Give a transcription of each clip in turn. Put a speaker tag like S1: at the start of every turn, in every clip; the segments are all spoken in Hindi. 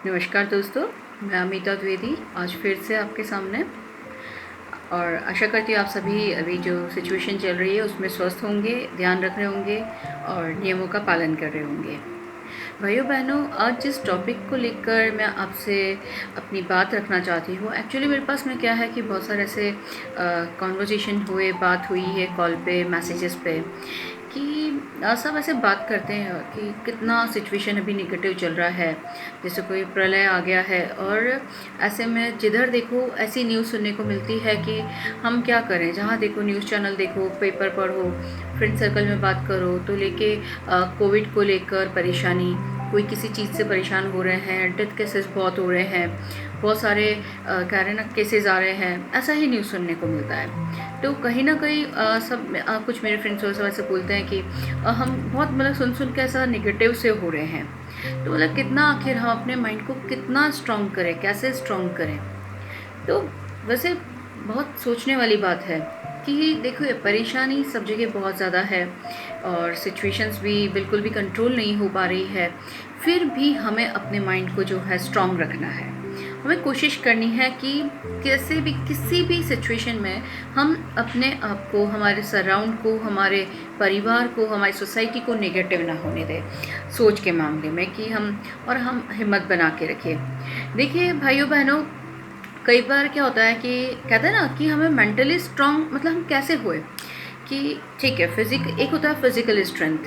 S1: नमस्कार दोस्तों, मैं अमिता द्विवेदी आज फिर से आपके सामने। और आशा करती हूँ आप सभी अभी जो सिचुएशन चल रही है उसमें स्वस्थ होंगे, ध्यान रख रहे होंगे और नियमों का पालन कर रहे होंगे। भाइयों बहनों, आज जिस टॉपिक को लेकर मैं आपसे अपनी बात रखना चाहती हूँ, एक्चुअली मेरे पास में क्या है कि बहुत सारे ऐसे कॉन्वर्जेशन हुए, बात हुई है कॉल पे, मैसेजेस पे, कि सब ऐसे बात करते हैं कि कितना सिचुएशन अभी निगेटिव चल रहा है, जैसे कोई प्रलय आ गया है। और ऐसे में जिधर देखो ऐसी न्यूज़ सुनने को मिलती है कि हम क्या करें, जहाँ देखो न्यूज़ चैनल देखो, पेपर पढ़ो, फ्रेंड सर्कल में बात करो, तो लेके कोविड को लेकर परेशानी, कोई किसी चीज़ से परेशान हो रहे हैं, डेथ केसेस बहुत हो रहे हैं, बहुत सारे कह रहे ना केसेस आ रहे हैं, ऐसा ही न्यूज़ सुनने को मिलता है। तो कहीं ना कहीं कुछ मेरे फ्रेंड्स और सब ऐसे बोलते हैं कि हम बहुत मतलब सुन के ऐसा निगेटिव से हो रहे हैं। तो मतलब कितना आखिर हम अपने माइंड को कितना स्ट्रॉन्ग करें, कैसे स्ट्रॉन्ग करें। तो वैसे बहुत सोचने वाली बात है कि देखो ये परेशानी सब जगह बहुत ज़्यादा है और सिचुएशंस भी बिल्कुल भी कंट्रोल नहीं हो पा रही है। फिर भी हमें अपने माइंड को जो है स्ट्रॉन्ग रखना है। हमें कोशिश करनी है कि कैसे भी किसी भी सिचुएशन में हम अपने आप को, हमारे सराउंड को, हमारे परिवार को, हमारी सोसाइटी को नेगेटिव ना होने दें सोच के मामले में, कि हम हिम्मत बना के रखें। देखिए भाइयों बहनों, कई बार क्या होता है कि कहते हैं ना कि हमें मेंटली स्ट्रांग मतलब हम कैसे हुए कि ठीक है, एक होता है फिजिकल स्ट्रेंथ,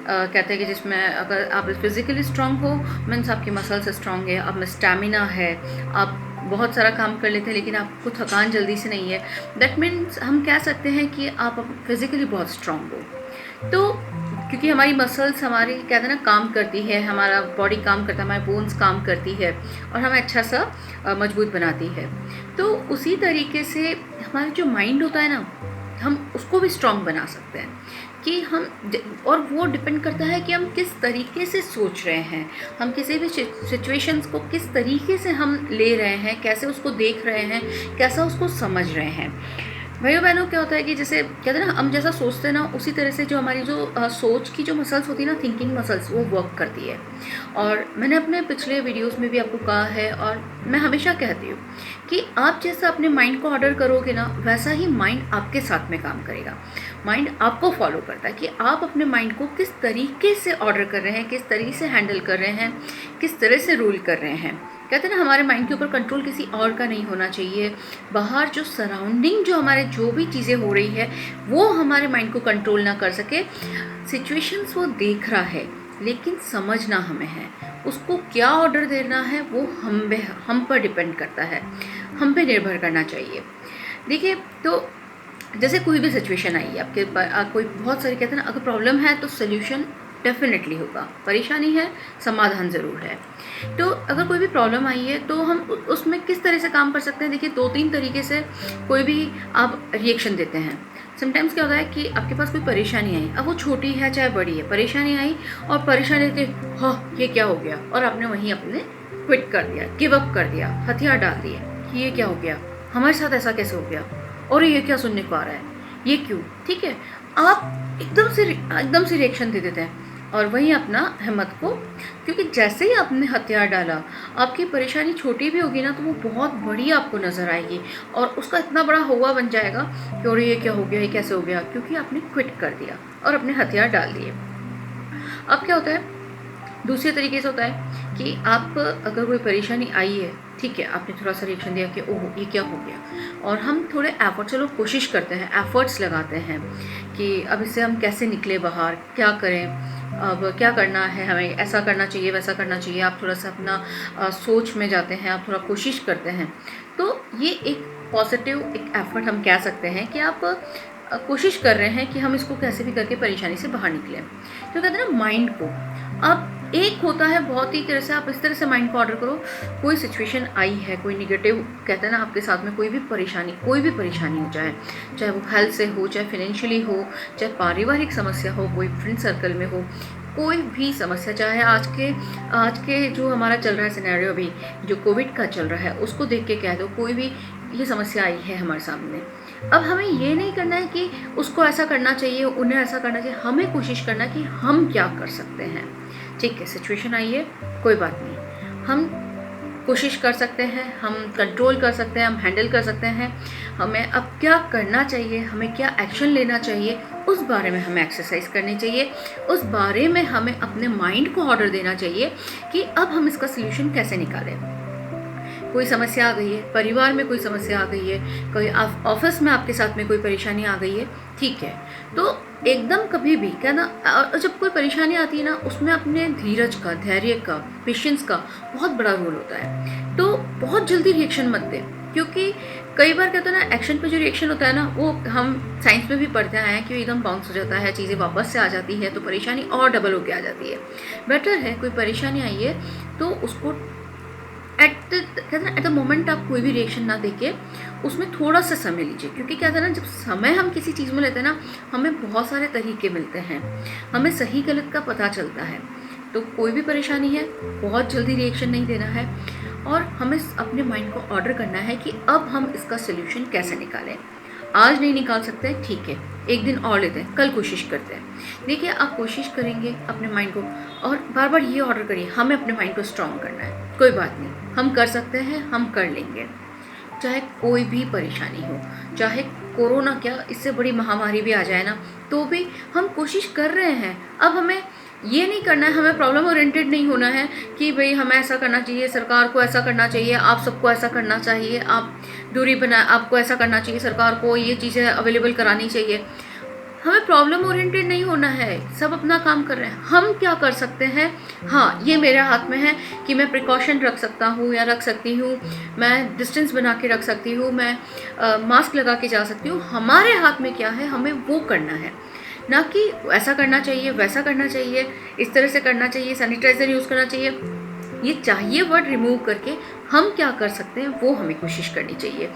S1: कहते हैं कि जिसमें अगर आप फिजिकली स्ट्रांग हो मीन्स आपकी मसल्स स्ट्रांग है, आप में स्टैमिना है, आप बहुत सारा काम कर लेते हैं लेकिन आपको थकान जल्दी से नहीं है। दैट मीन्स हम कह सकते हैं कि आप फिजिकली बहुत स्ट्रांग हो। तो क्योंकि हमारी मसल्स हमारी कहते हैं ना काम करती है, हमारा बॉडी काम करता है, हमारे बोन्स काम करती है और हमें अच्छा सा मजबूत बनाती है। तो उसी तरीके से हमारा जो माइंड होता है ना, हम उसको भी स्ट्रॉन्ग बना सकते हैं कि और वो डिपेंड करता है कि हम किस तरीके से सोच रहे हैं, हम किसी भी सिचुएशंस को किस तरीके से हम ले रहे हैं, कैसे उसको देख रहे हैं, कैसा उसको समझ रहे हैं। भाइयों बहनों, क्या होता है कि जैसे कहते हैं ना, हम जैसा सोचते हैं ना उसी तरह से जो हमारी जो सोच की जो मसल्स होती है ना, थिंकिंग मसल्स, वो वर्क करती है। और मैंने अपने पिछले वीडियोस में भी आपको कहा है और मैं हमेशा कहती हूँ कि आप जैसा अपने माइंड को ऑर्डर करोगे ना, वैसा ही माइंड आपके साथ में काम करेगा। माइंड आपको फॉलो करता है कि आप अपने माइंड को किस तरीके से ऑर्डर कर रहे हैं, किस तरीके से हैंडल कर रहे हैं, किस तरह से रूल कर रहे हैं। कहते हैं ना, हमारे माइंड के ऊपर कंट्रोल किसी और का नहीं होना चाहिए। बाहर जो सराउंडिंग जो हमारे जो भी चीज़ें हो रही है वो हमारे माइंड को कंट्रोल ना कर सके। सिचुएशंस वो देख रहा है लेकिन समझना हमें है, उसको क्या ऑर्डर देना है वो हम पर डिपेंड करता है, हम पे निर्भर करना चाहिए। देखिए, तो जैसे कोई भी सिचुएशन आई है आपके पास, कोई बहुत सारी कहते हैं ना, अगर प्रॉब्लम है तो सोल्यूशन डेफिनेटली होगा, परेशानी है समाधान ज़रूर है। तो अगर कोई भी प्रॉब्लम आई है तो हम उसमें किस तरह से काम कर सकते हैं। देखिए, 2-3 तरीके से कोई भी आप रिएक्शन देते हैं। समटाइम्स क्या होता है कि आपके पास कोई परेशानी आई, अब वो छोटी है चाहे बड़ी है, परेशानी आई और परेशानी के हाँ ये क्या हो गया, और आपने वहीं अपने क्विट कर दिया, गिव अप कर दिया, हथियार डाल दिए कि ये क्या हो गया, हमारे साथ ऐसा कैसे हो गया, और ये क्या सुनने को आ रहा है, ये क्यों। ठीक है, आप एकदम से रिएक्शन दे देते हैं और वहीं अपना हिम्मत को, क्योंकि जैसे ही आपने हथियार डाला, आपकी परेशानी छोटी भी होगी ना तो वो बहुत बड़ी आपको नज़र आएगी और उसका इतना बड़ा हुआ बन जाएगा कि और ये क्या हो गया, ये कैसे हो गया, क्योंकि आपने क्विट कर दिया और अपने हथियार डाल दिए। अब क्या होता है, दूसरे तरीके से होता है कि आप अगर कोई परेशानी आई है, ठीक है, आपने थोड़ा सा रिएक्शन दिया कि ओह ये क्या हो गया, और हम थोड़े एफर्ट, चलो कोशिश करते हैं, एफर्ट्स लगाते हैं कि अब इससे हम कैसे निकले बाहर, क्या करें, अब क्या करना है, हमें ऐसा करना चाहिए, वैसा करना चाहिए। आप थोड़ा सा अपना सोच में जाते हैं, आप थोड़ा कोशिश करते हैं। तो ये एक पॉजिटिव एक एफर्ट हम कह सकते हैं कि आप कोशिश कर रहे हैं कि हम इसको कैसे भी करके परेशानी से बाहर निकलें। तो कहते हैं ना, माइंड को आप एक होता है बहुत ही तरह से, आप इस तरह से माइंड को ऑर्डर करो, कोई सिचुएशन आई है, कोई निगेटिव कहते हैं ना आपके साथ में, कोई भी परेशानी हो जाए, चाहे वो हेल्थ से हो, चाहे फाइनेंशियली हो, चाहे पारिवारिक समस्या हो, कोई फ्रेंड सर्कल में हो, कोई भी समस्या, चाहे आज के जो हमारा चल रहा है सिनेरियो अभी जो कोविड का चल रहा है उसको देख के कह दो, कोई भी ये समस्या आई है हमारे सामने। अब हमें ये नहीं करना है कि उसको ऐसा करना चाहिए, उन्हें ऐसा करना चाहिए, हमें कोशिश करना कि हम क्या कर सकते हैं। ठीक है, सिचुएशन आई है, कोई बात नहीं, हम कोशिश कर सकते हैं, हम कंट्रोल कर सकते हैं, हम हैंडल कर सकते हैं। हमें अब क्या करना चाहिए, हमें क्या एक्शन लेना चाहिए, उस बारे में हमें एक्सरसाइज करनी चाहिए। उस बारे में हमें अपने माइंड को ऑर्डर देना चाहिए कि अब हम इसका सल्यूशन कैसे निकालें। कोई समस्या आ गई है, परिवार में कोई समस्या आ गई है, कोई ऑफिस में आपके साथ में कोई परेशानी आ गई है, ठीक है, तो एकदम कभी भी क्या ना, जब कोई परेशानी आती है ना, उसमें अपने धीरज का, धैर्य का, पेशेंस का बहुत बड़ा रोल होता है। तो बहुत जल्दी रिएक्शन मत दें, क्योंकि कई बार कहते हैं ना, एक्शन पे जो रिएक्शन होता है ना, वो हम साइंस में भी पढ़ते आए हैं कि एकदम बाउंस हो जाता है, चीज़ें वापस से आ जाती है, तो परेशानी और डबल होके आ जाती है। बेटर है कोई परेशानी आई है तो उसको एट द मोमेंट आप कोई भी रिएक्शन ना देके उसमें थोड़ा सा समय लीजिए, क्योंकि क्या था ना, जब समय हम किसी चीज़ में लेते हैं ना, हमें बहुत सारे तरीके मिलते हैं, हमें सही गलत का पता चलता है। तो कोई भी परेशानी है, बहुत जल्दी रिएक्शन नहीं देना है, और हमें अपने माइंड को ऑर्डर करना है कि अब हम इसका सोल्यूशन कैसे निकालें। आज नहीं निकाल सकते, ठीक है, एक दिन और लेते हैं, कल कोशिश करते हैं। देखिए, आप कोशिश करेंगे अपने माइंड को, और बार बार ये ऑर्डर करिए, हमें अपने माइंड को स्ट्रॉन्ग करना है, कोई बात नहीं, हम कर सकते हैं, हम कर लेंगे। चाहे कोई भी परेशानी हो, चाहे कोरोना क्या, इससे बड़ी महामारी भी आ जाए ना, तो भी हम कोशिश कर रहे हैं। अब हमें ये नहीं करना है, हमें प्रॉब्लम ओरिएंटेड नहीं होना है कि भाई हमें ऐसा करना चाहिए, सरकार को ऐसा करना चाहिए, आप सबको ऐसा करना चाहिए, आप दूरी बना, आपको ऐसा करना चाहिए, सरकार को ये चीज़ें अवेलेबल करानी चाहिए। हमें प्रॉब्लम ओरिएंटेड नहीं होना है, सब अपना काम कर रहे हैं। हम क्या कर सकते हैं, हाँ, ये मेरे हाथ में है कि मैं प्रिकॉशन रख सकता हूँ या रख सकती हूँ, मैं डिस्टेंस बना के रख सकती हूँ, मैं मास्क लगा के जा सकती हूँ। हमारे हाथ में क्या है, हमें वो करना है, ना कि ऐसा करना चाहिए, वैसा करना चाहिए, इस तरह से करना चाहिए, सैनिटाइज़र यूज़ करना चाहिए। ये चाहिए वर्ड रिमूव करके हम क्या कर सकते हैं, वो हमें कोशिश करनी चाहिए।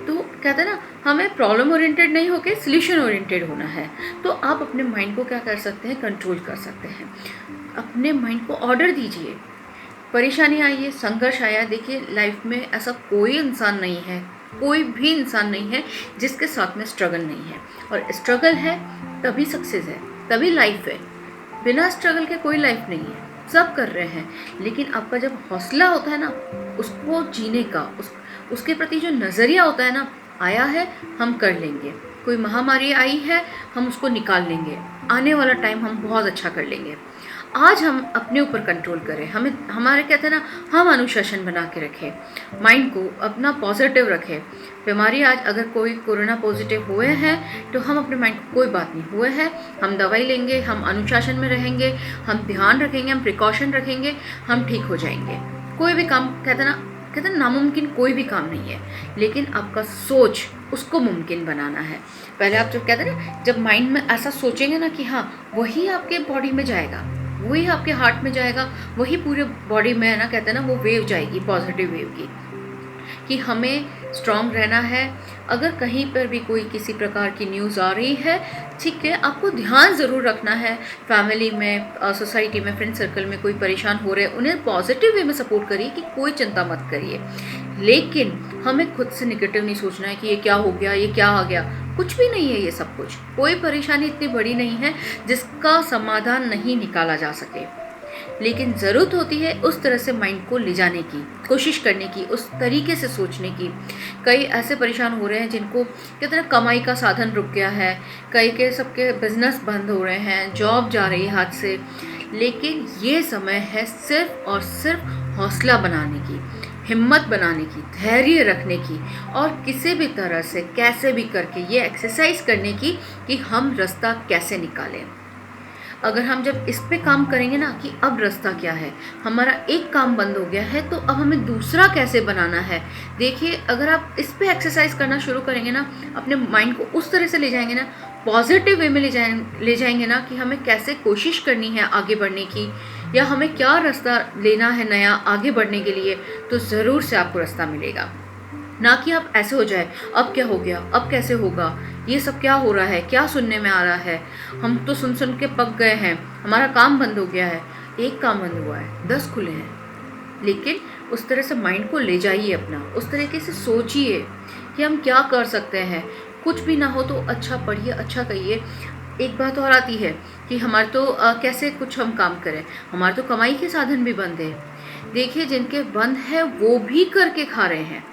S1: तो कहते हैं ना, हमें प्रॉब्लम ओरिएंटेड नहीं होकर सॉल्यूशन ओरिएंटेड होना है। तो आप अपने माइंड को क्या कर सकते हैं, कंट्रोल कर सकते हैं। अपने माइंड को ऑर्डर दीजिए। परेशानी आई है, संघर्ष आया, देखिए लाइफ में ऐसा कोई इंसान नहीं है, कोई भी इंसान नहीं है जिसके साथ में स्ट्रगल नहीं है, और स्ट्रगल है तभी सक्सेस है, तभी लाइफ है। बिना स्ट्रगल के कोई लाइफ नहीं है, सब कर रहे हैं। लेकिन आपका जब हौसला होता है ना, उसको जीने का, उसके प्रति जो नज़रिया होता है ना, आया है, हम कर लेंगे। कोई महामारी आई है, हम उसको निकाल लेंगे, आने वाला टाइम हम बहुत अच्छा कर लेंगे। आज हम अपने ऊपर कंट्रोल करें, हमें हमारे कहते हैं ना, हम अनुशासन बना के रखें, माइंड को अपना पॉजिटिव रखें। बीमारी आज अगर कोई कोरोना पॉजिटिव हुए हैं तो हम अपने माइंड को, कोई बात नहीं, हुए हैं, हम दवाई लेंगे, हम अनुशासन में रहेंगे, हम ध्यान रखेंगे, हम प्रिकॉशन रखेंगे, हम ठीक हो जाएंगे। कोई भी काम कहते हैं नामुमकिन कोई भी काम नहीं है, लेकिन आपका सोच उसको मुमकिन बनाना है। पहले आप जब कहते हैं ना, जब माइंड में ऐसा सोचेंगे ना कि हाँ, वही आपके बॉडी में जाएगा, वही आपके हार्ट में जाएगा, वही पूरे बॉडी में है ना, कहते हैं ना, वो वेव जाएगी, पॉजिटिव वेव की, कि हमें स्ट्रांग रहना है। अगर कहीं पर भी कोई किसी प्रकार की न्यूज़ आ रही है, ठीक है, आपको ध्यान ज़रूर रखना है। फैमिली में, सोसाइटी में, फ्रेंड सर्कल में कोई परेशान हो रहे हैं, उन्हें पॉजिटिव वे में सपोर्ट करिए कि कोई चिंता मत करिए। लेकिन हमें खुद से निगेटिव नहीं सोचना है कि ये क्या हो गया, ये क्या आ गया, कुछ भी नहीं है ये सब कुछ। कोई परेशानी इतनी बड़ी नहीं है जिसका समाधान नहीं निकाला जा सके, लेकिन ज़रूरत होती है उस तरह से माइंड को ले जाने की, कोशिश करने की, उस तरीके से सोचने की। कई ऐसे परेशान हो रहे हैं जिनको कहते हैं कमाई का साधन रुक गया है, कई के सबके बिजनेस बंद हो रहे हैं, जॉब जा रही है हाथ से। लेकिन ये समय है सिर्फ और सिर्फ हौसला बनाने की, हिम्मत बनाने की, धैर्य रखने की, और किसी भी तरह से कैसे भी करके ये एक्सरसाइज करने की कि हम रास्ता कैसे निकालें। अगर हम जब इस पे काम करेंगे ना कि अब रास्ता क्या है, हमारा एक काम बंद हो गया है तो अब हमें दूसरा कैसे बनाना है। देखिए, अगर आप इस पे एक्सरसाइज करना शुरू करेंगे ना, अपने माइंड को उस तरह से ले जाएंगे ना, पॉजिटिव वे में ले जाएंगे ना कि हमें कैसे कोशिश करनी है आगे बढ़ने की, या हमें क्या रास्ता लेना है नया आगे बढ़ने के लिए, तो ज़रूर से आपको रास्ता मिलेगा। ना कि आप ऐसे हो जाए, अब क्या हो गया, अब कैसे होगा, ये सब क्या हो रहा है, क्या सुनने में आ रहा है, हम तो सुन सुन के पक गए हैं, हमारा काम बंद हो गया है। एक काम बंद हुआ है, 10 खुले हैं। लेकिन उस तरह से माइंड को ले जाइए अपना, उस तरीके से सोचिए कि हम क्या कर सकते हैं। कुछ भी ना हो तो अच्छा पढ़िए, अच्छा कहिए। एक बात और आती है कि हमारे तो कैसे कुछ हम काम करें, हमारे तो कमाई के साधन भी बंद है। देखिए जिनके बंद है वो भी करके खा रहे हैं।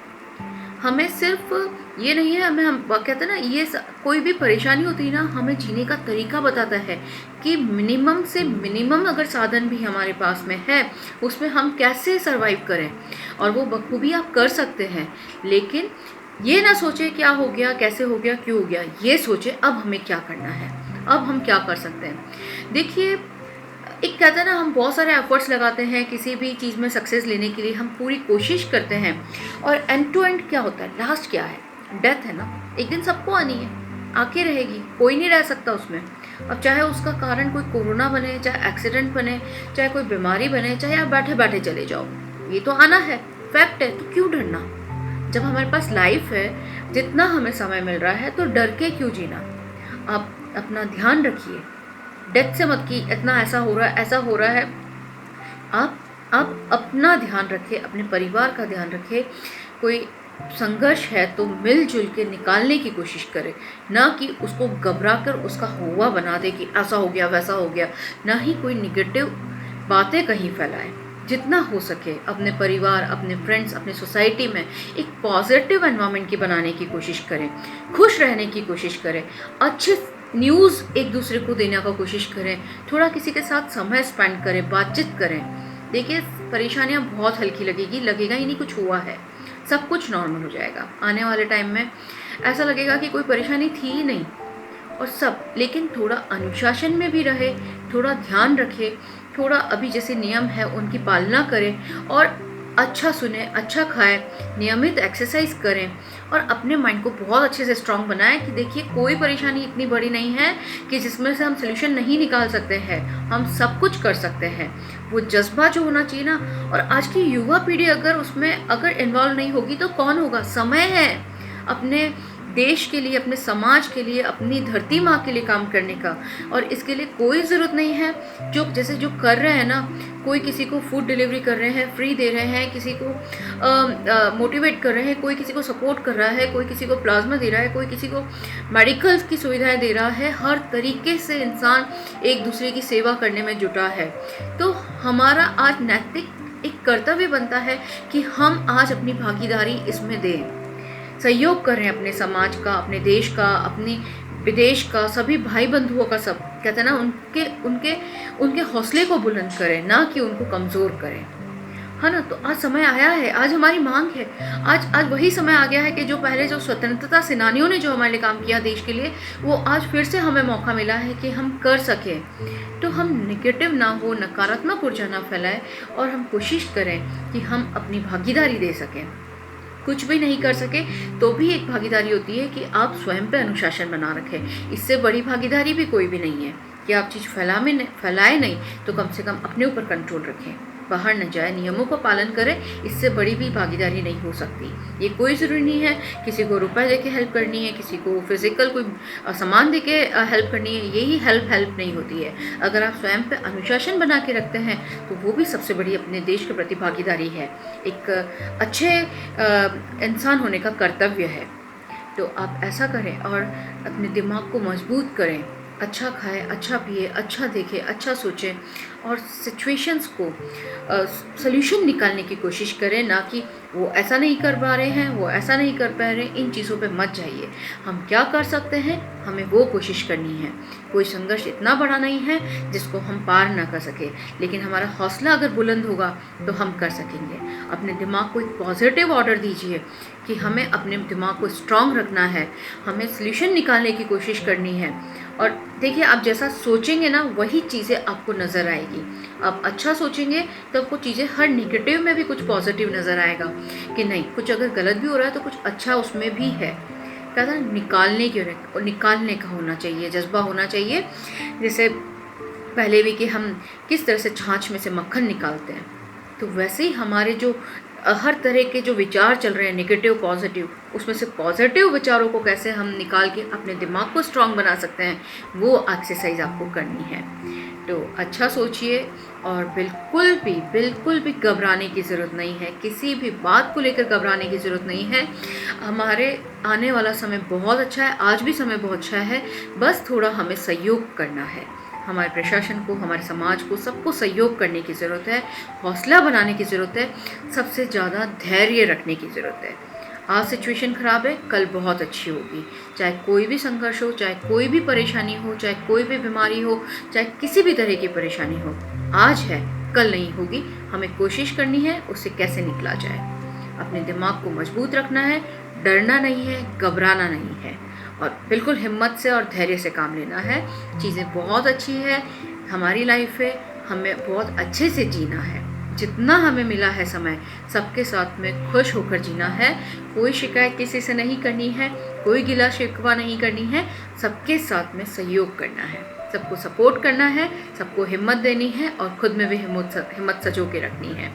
S1: हमें सिर्फ ये नहीं है, हमें हम कहते हैं ना, कोई भी परेशानी होती है ना, हमें जीने का तरीका बताता है कि मिनिमम से मिनिमम अगर साधन भी हमारे पास में है उसमें हम कैसे सरवाइव करें, और वो बखूबी आप कर सकते हैं। लेकिन ये ना सोचे क्या हो गया, कैसे हो गया, क्यों हो गया, ये सोचे अब हमें क्या करना है, अब हम क्या कर सकते हैं। देखिए एक कहते हैं ना, हम बहुत सारे एफर्ट्स लगाते हैं किसी भी चीज़ में सक्सेस लेने के लिए, हम पूरी कोशिश करते हैं, और एंड टू एंड क्या होता है, लास्ट क्या है, डेथ है ना। एक दिन सबको आनी है, आके रहेगी, कोई नहीं रह सकता उसमें। अब चाहे उसका कारण कोई कोरोना बने, चाहे एक्सीडेंट बने, चाहे कोई बीमारी बने, चाहे आप बैठे बैठे चले जाओ, ये तो आना है, फैक्ट है। तो क्यों डरना, जब हमारे पास लाइफ है, जितना हमें समय मिल रहा है, तो डर के क्यों जीना। आप अपना ध्यान रखिए, डेथ से मत कि इतना ऐसा हो रहा है, ऐसा हो रहा है। आप अपना ध्यान रखें, अपने परिवार का ध्यान रखें। कोई संघर्ष है तो मिलजुल के निकालने की कोशिश करें, ना कि उसको घबरा कर उसका हुआ बना दे कि ऐसा हो गया, वैसा हो गया। ना ही कोई निगेटिव बातें कहीं फैलाएं। जितना हो सके अपने परिवार, अपने फ्रेंड्स, अपने सोसाइटी में एक पॉजिटिव एनवायरनमेंट की बनाने की कोशिश करें, खुश रहने की कोशिश करें, अच्छे न्यूज़ एक दूसरे को देने का कोशिश करें, थोड़ा किसी के साथ समय स्पेंड करें, बातचीत करें। देखिए परेशानियां बहुत हल्की लगेगा ही नहीं, कुछ हुआ है, सब कुछ नॉर्मल हो जाएगा। आने वाले टाइम में ऐसा लगेगा कि कोई परेशानी थी ही नहीं, और सब। लेकिन थोड़ा अनुशासन में भी रहे, थोड़ा ध्यान रखे, थोड़ा अभी जैसे नियम है उनकी पालना करें, और अच्छा सुने, अच्छा खाएं, नियमित एक्सरसाइज करें, और अपने माइंड को बहुत अच्छे से स्ट्रांग बनाएं कि देखिए कोई परेशानी इतनी बड़ी नहीं है कि जिसमें से हम सोल्यूशन नहीं निकाल सकते हैं, हम सब कुछ कर सकते हैं। वो जज्बा जो होना चाहिए ना, और आज की युवा पीढ़ी अगर इन्वॉल्व नहीं होगी तो कौन होगा। समय है अपने देश के लिए, अपने समाज के लिए, अपनी धरती माँ के लिए काम करने का, और इसके लिए कोई ज़रूरत नहीं है जो कर रहे हैं ना, कोई किसी को फूड डिलीवरी कर रहे हैं, फ्री दे रहे हैं, किसी को मोटिवेट कर रहे हैं, कोई किसी को सपोर्ट कर रहा है, कोई किसी को प्लाज्मा दे रहा है, कोई किसी को मेडिकल की सुविधाएं दे रहा है। हर तरीके से इंसान एक दूसरे की सेवा करने में जुटा है। तो हमारा आज नैतिक एक कर्तव्य बनता है कि हम आज अपनी भागीदारी इसमें दें, सहयोग करें अपने समाज का, अपने देश का, अपने विदेश का, सभी भाई बंधुओं का। सब कहते हैं ना, उनके हौसले को बुलंद करें, ना कि उनको कमज़ोर करें, है ना। तो आज समय आया है, आज हमारी मांग है, आज वही समय आ गया है कि जो पहले जो स्वतंत्रता सेनानियों ने जो हमारे लिए काम किया देश के लिए, वो आज फिर से हमें मौका मिला है कि हम कर सकें। तो हम नेगेटिव ना हो, नकारात्मक ऊर्जा ना फैलाएं, और हम कोशिश करें कि हम अपनी भागीदारी दे सकें। कुछ भी नहीं कर सके तो भी एक भागीदारी होती है कि आप स्वयं पे अनुशासन बना रखें। इससे बड़ी भागीदारी भी कोई भी नहीं है कि आप चीज़ फैलाए नहीं, तो कम से कम अपने ऊपर कंट्रोल रखें, बाहर न जाए, नियमों का पालन करें। इससे बड़ी भी भागीदारी नहीं हो सकती। ये कोई ज़रूरी नहीं है किसी को रुपए दे के हेल्प करनी है, किसी को फिजिकल कोई सामान दे के हेल्प करनी है, यही हेल्प नहीं होती है। अगर आप स्वयं पे अनुशासन बना के रखते हैं तो वो भी सबसे बड़ी अपने देश के प्रति भागीदारी है, एक अच्छे इंसान होने का कर्तव्य है। तो आप ऐसा करें और अपने दिमाग को मजबूत करें, अच्छा खाएं, अच्छा पिए, अच्छा देखें, अच्छा सोचें, और सिचुएशंस को सॉल्यूशन निकालने की कोशिश करें, ना कि वो ऐसा नहीं कर पा रहे हैं, वो ऐसा नहीं कर पा रहे हैं। इन चीज़ों पे मत जाइए। हम क्या कर सकते हैं, हमें वो कोशिश करनी है। कोई संघर्ष इतना बड़ा नहीं है जिसको हम पार ना कर सके, लेकिन हमारा हौसला अगर बुलंद होगा तो हम कर सकेंगे। अपने दिमाग को एक पॉजिटिव ऑर्डर दीजिए कि हमें अपने दिमाग को स्ट्रांग रखना है, हमें सॉल्यूशन निकालने की कोशिश करनी है। और देखिए आप जैसा सोचेंगे ना, वही चीज़ें आपको नज़र आएगी। आप अच्छा सोचेंगे तो आपको चीज़ें, हर नेगेटिव में भी कुछ पॉजिटिव नज़र आएगा कि नहीं, कुछ अगर गलत भी हो रहा है तो कुछ अच्छा उसमें भी है। कहता है निकालने का होना चाहिए, जज्बा होना चाहिए। जैसे पहले भी कि हम किस तरह से छाछ में से मक्खन निकालते हैं, तो वैसे ही हमारे जो हर तरह के जो विचार चल रहे हैं, नेगेटिव पॉजिटिव, उसमें से पॉजिटिव विचारों को कैसे हम निकाल के अपने दिमाग को स्ट्रांग बना सकते हैं, वो एक्सरसाइज आपको करनी है। तो अच्छा सोचिए, और बिल्कुल भी घबराने की ज़रूरत नहीं है, किसी भी बात को लेकर घबराने की ज़रूरत नहीं है। हमारे आने वाला समय बहुत अच्छा है, आज भी समय बहुत अच्छा है, बस थोड़ा हमें सहयोग करना है, हमारे प्रशासन को, हमारे समाज को, सबको सहयोग करने की ज़रूरत है, हौसला बनाने की ज़रूरत है, सबसे ज़्यादा धैर्य रखने की ज़रूरत है। आज सिचुएशन ख़राब है, कल बहुत अच्छी होगी। चाहे कोई भी संघर्ष हो, चाहे कोई भी परेशानी हो, चाहे कोई भी बीमारी हो, चाहे किसी भी तरह की परेशानी हो, आज है, कल नहीं होगी। हमें कोशिश करनी है उससे कैसे निकला जाए। अपने दिमाग को मजबूत रखना है, डरना नहीं है, घबराना नहीं है, और बिल्कुल हिम्मत से और धैर्य से काम लेना है। चीज़ें बहुत अच्छी है, हमारी लाइफ है, हमें बहुत अच्छे से जीना है। जितना हमें मिला है समय, सबके साथ में खुश होकर जीना है। कोई शिकायत किसी से नहीं करनी है, कोई गिला शिकवा नहीं करनी है, सबके साथ में सहयोग करना है, सबको सपोर्ट करना है, सबको हिम्मत देनी है, और खुद में भी हिम्मत सजो के रखनी है।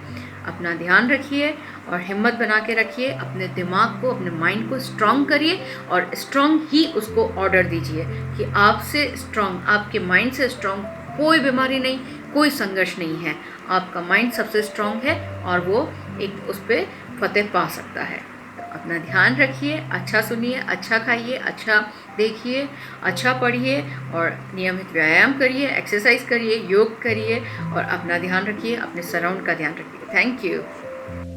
S1: अपना ध्यान रखिए और हिम्मत बना के रखिए। अपने दिमाग को, अपने माइंड को स्ट्रॉन्ग करिए, और स्ट्रॉन्ग ही उसको ऑर्डर दीजिए कि आपसे स्ट्रॉन्ग, आपके माइंड से स्ट्रॉन्ग कोई बीमारी नहीं, कोई संघर्ष नहीं है। आपका माइंड सबसे स्ट्रॉन्ग है और वो एक उस पर फतेह पा सकता है। तो अपना ध्यान रखिए, अच्छा सुनिए, अच्छा खाइए, अच्छा देखिए, अच्छा पढ़िए, और नियमित व्यायाम करिए, एक्सरसाइज करिए, योग करिए, और अपना ध्यान रखिए, अपने सराउंड का ध्यान रखिए। Thank you.